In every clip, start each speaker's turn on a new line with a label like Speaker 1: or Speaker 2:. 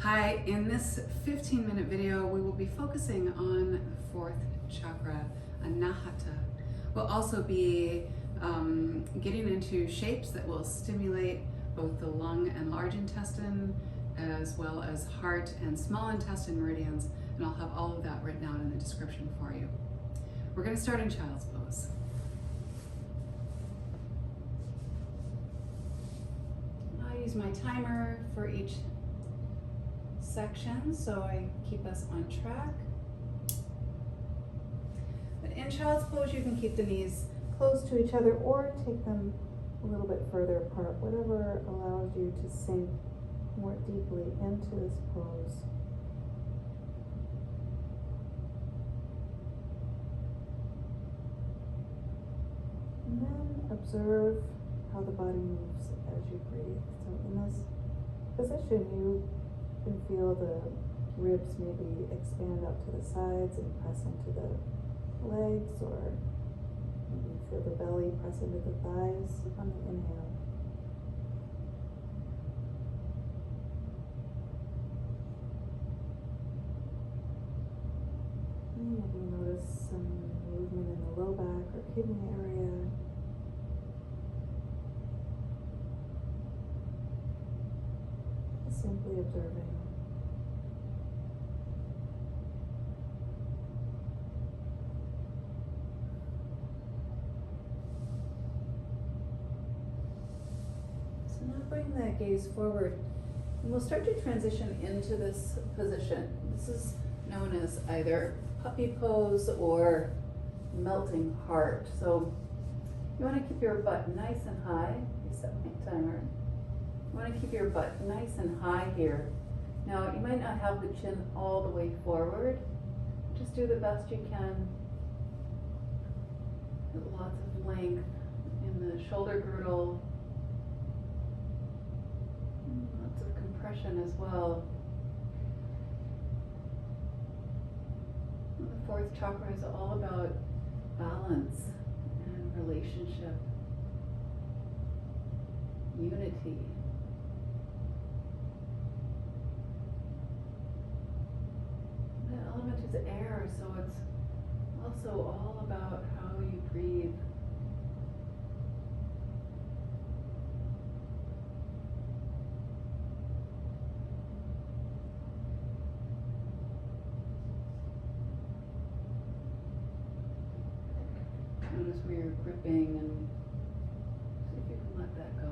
Speaker 1: Hi, in this 15-minute video, we will be focusing on the fourth chakra, Anahata. We'll also be getting into shapes that will stimulate both the lung and large intestine, as well as heart and small intestine meridians, and I'll have all of that written out in the description for you. We're going to start in child's pose. I'll use my timer for each section so I keep us on track. But in child's pose, you can keep the knees close to each other or take them a little bit further apart, whatever allows you to sink more deeply into this pose. And then observe how the body moves as you breathe. So in this position, you can feel the ribs maybe expand out to the sides and press into the legs, or maybe feel the belly press into the thighs on the inhale. And maybe notice some movement in the low back or kidney area. Simply observing. So now bring that gaze forward, and we'll start to transition into this position. This is known as either puppy pose or melting heart. So you want to keep your butt nice and high. Reset my timer. You want to keep your butt nice and high here. Now, you might not have the chin all the way forward. Just do the best you can. Get lots of length in the shoulder girdle. Lots of compression as well. The fourth chakra is all about balance and relationship, unity. The element is air, so it's also all about how you breathe. Notice where you're gripping and see if you can let that go.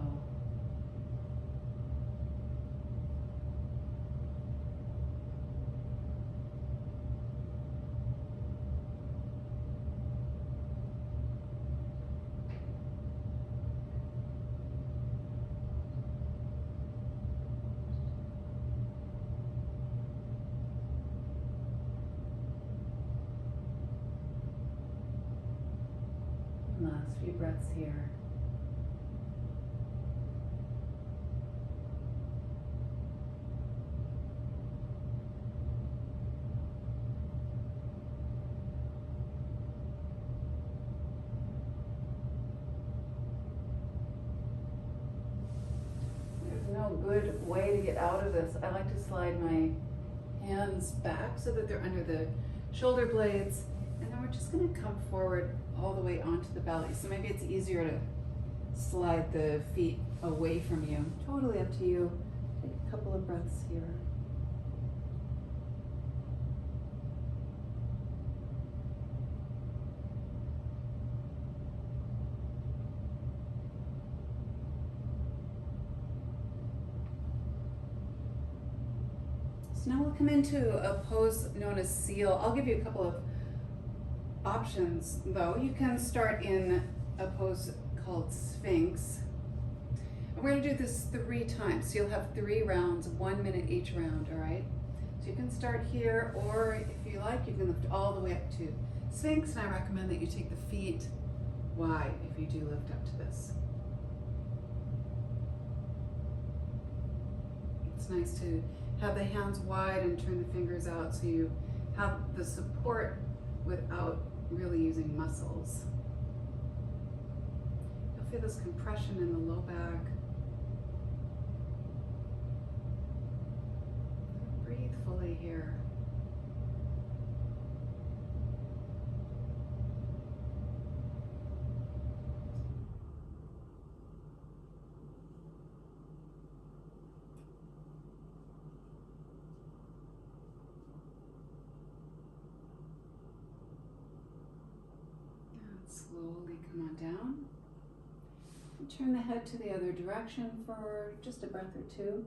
Speaker 1: Last few breaths here. There's no good way to get out of this. I like to slide my hands back so that they're under the shoulder blades, and then we're just going to come forward all the way onto the belly. So maybe it's easier to slide the feet away from you. Totally up to you. Take a couple of breaths here. So now we'll come into a pose known as seal. I'll give you a couple of options though. You can start in a pose called Sphinx. And we're going to do this 3 times. So you'll have 3 rounds, 1 minute each round, all right? So you can start here, or if you like, you can lift all the way up to Sphinx, and I recommend that you take the feet wide if you do lift up to this. It's nice to have the hands wide and turn the fingers out so you have the support without really using muscles. You'll feel this compression in the low back. here. And slowly come on down. And turn the head to the other direction for just a breath or two.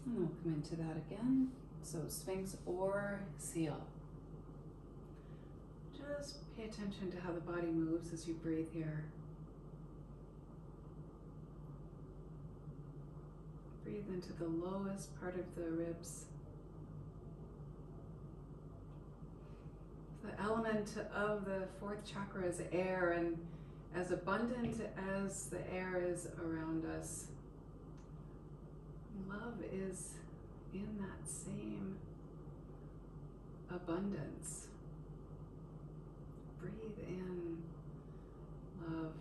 Speaker 1: And we'll come into that again. So Sphinx or Seal. Just pay attention to how the body moves as you breathe here. Breathe into the lowest part of the ribs. The element of the fourth chakra is air, and as abundant as the air is around us, love is in that same abundance. Breathe in love.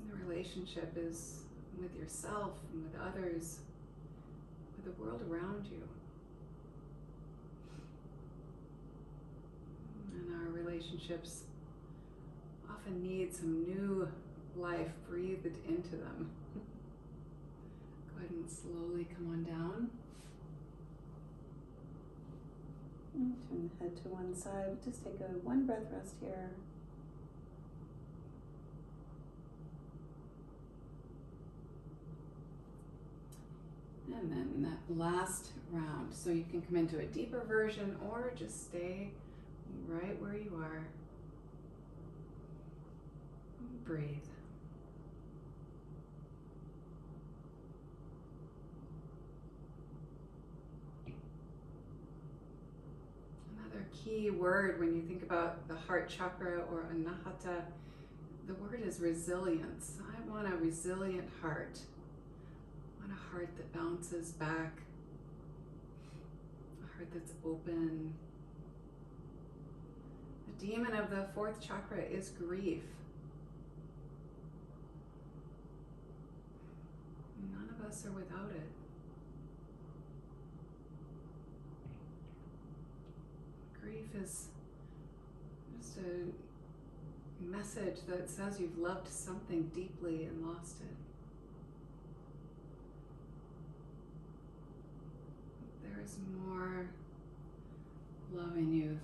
Speaker 1: And the relationship is with yourself and with others, with the world around you. And our relationships often need some new life breathed into them. Go ahead and slowly come on down. And turn the head to one side. Just take a one breath rest here. And then that last round. So you can come into a deeper version or just stay right where you are. Breathe. Another key word when you think about the heart chakra or anahata, the word is resilience. I want a resilient heart. I want a heart that bounces back, a heart that's open. The demon of the fourth chakra is grief. None of us are without it. Grief is just a message that says you've loved something deeply and lost it. There is more love in you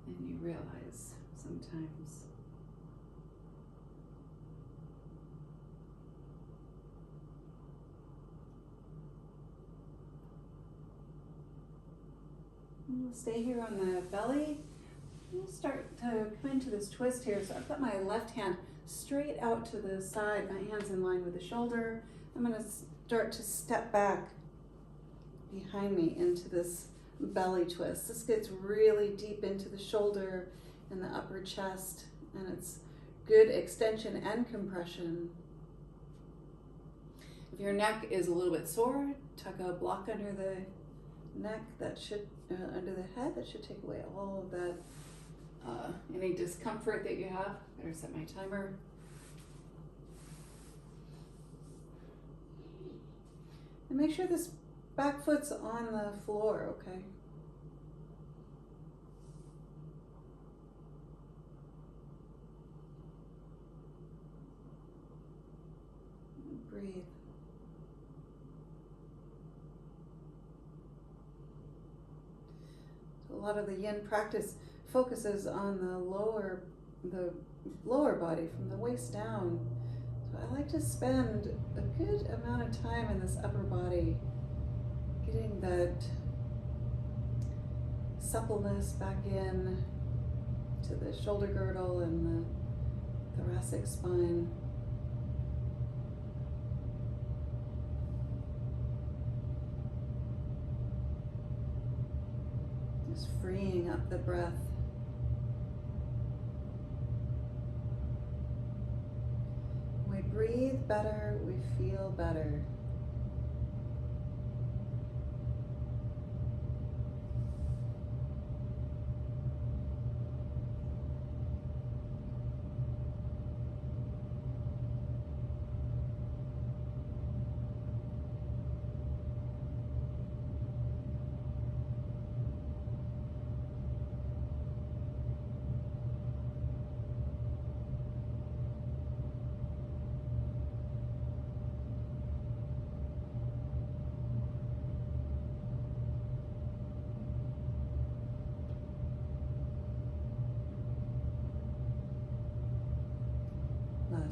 Speaker 1: than you realize sometimes. We'll stay here on the belly. We'll start to come into this twist here. So I've got my left hand straight out to the side, my hand's in line with the shoulder. I'm going to start to step back behind me into this belly twist. This gets really deep into the shoulder and the upper chest, and it's good extension and compression. If your neck is a little bit sore, tuck a block under the neck that should under the head that should take away all of that any discomfort that you have. Better set my timer. And make sure this back foot's on the floor, okay? Breathe. A lot of the yin practice focuses on the lower body from the waist down. So I like to spend a good amount of time in this upper body, getting that suppleness back in to the shoulder girdle and the thoracic spine. Just freeing up the breath. When we breathe better, we feel better.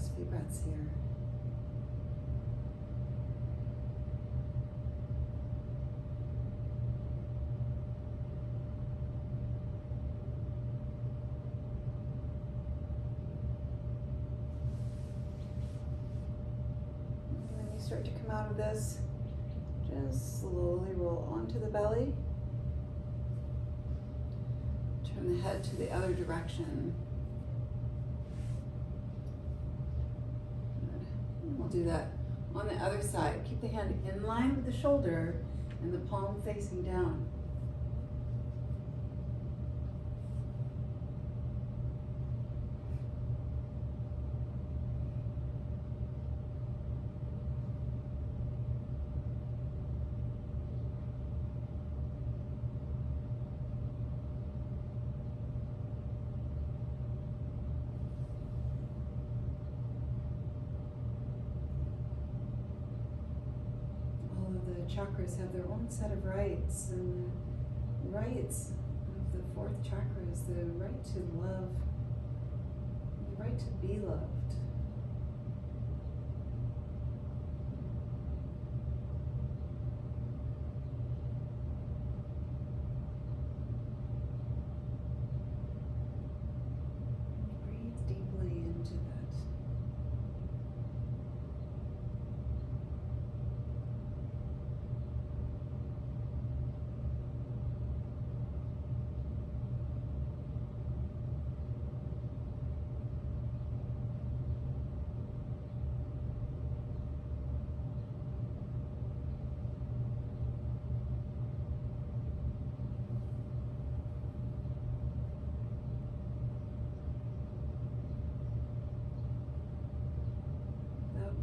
Speaker 1: Last few breaths here. And when you start to come out of this, just slowly roll onto the belly. Turn the head to the other direction. Good. And we'll do that on the other side. Keep the hand in line with the shoulder and the palm facing down. Chakras have their own set of rights, and the rights of the fourth chakra is the right to love, the right to be loved. Breathe deeply into that.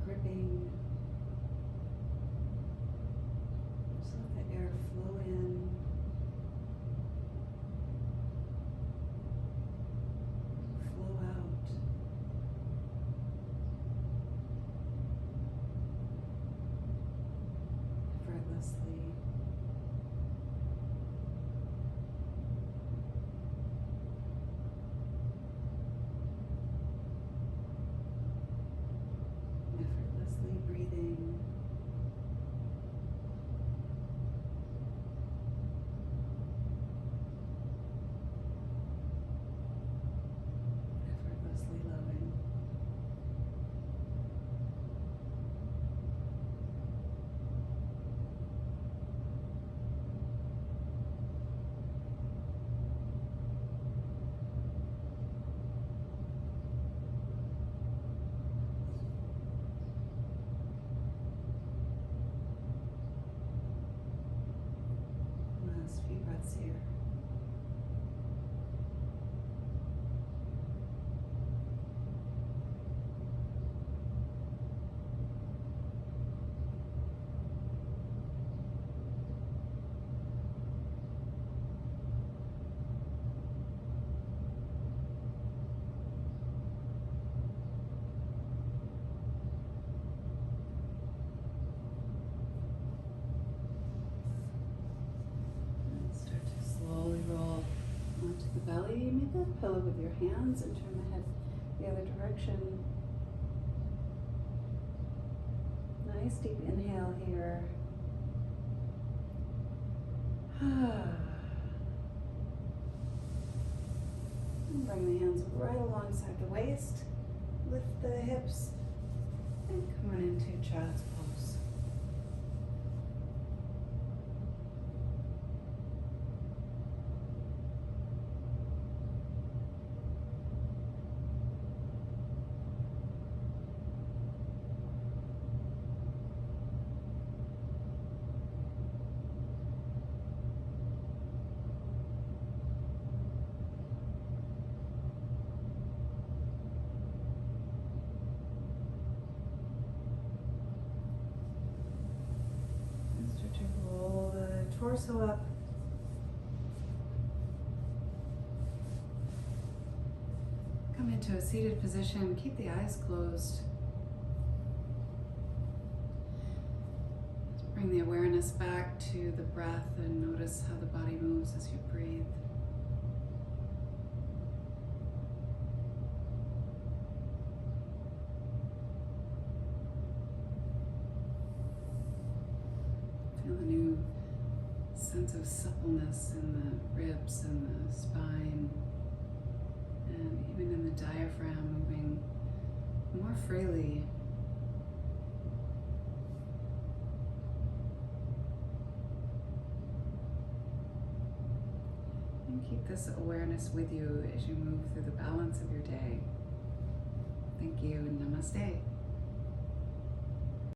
Speaker 1: Gripping. Just let the air flow in. Flow out. Effortlessly. Breathing. Effortlessly loving. Last few breaths here. The belly, make a pillow with your hands and turn the head the other direction. Nice deep inhale here. And bring the hands right alongside the waist. Lift the hips and come on into child's pose. Torso up. Come into a seated position. Keep the eyes closed. Bring the awareness back to the breath and notice how the body moves as you breathe. sense of suppleness in the ribs and the spine, and even in the diaphragm, moving more freely. And keep this awareness with you as you move through the balance of your day. Thank you. Namaste.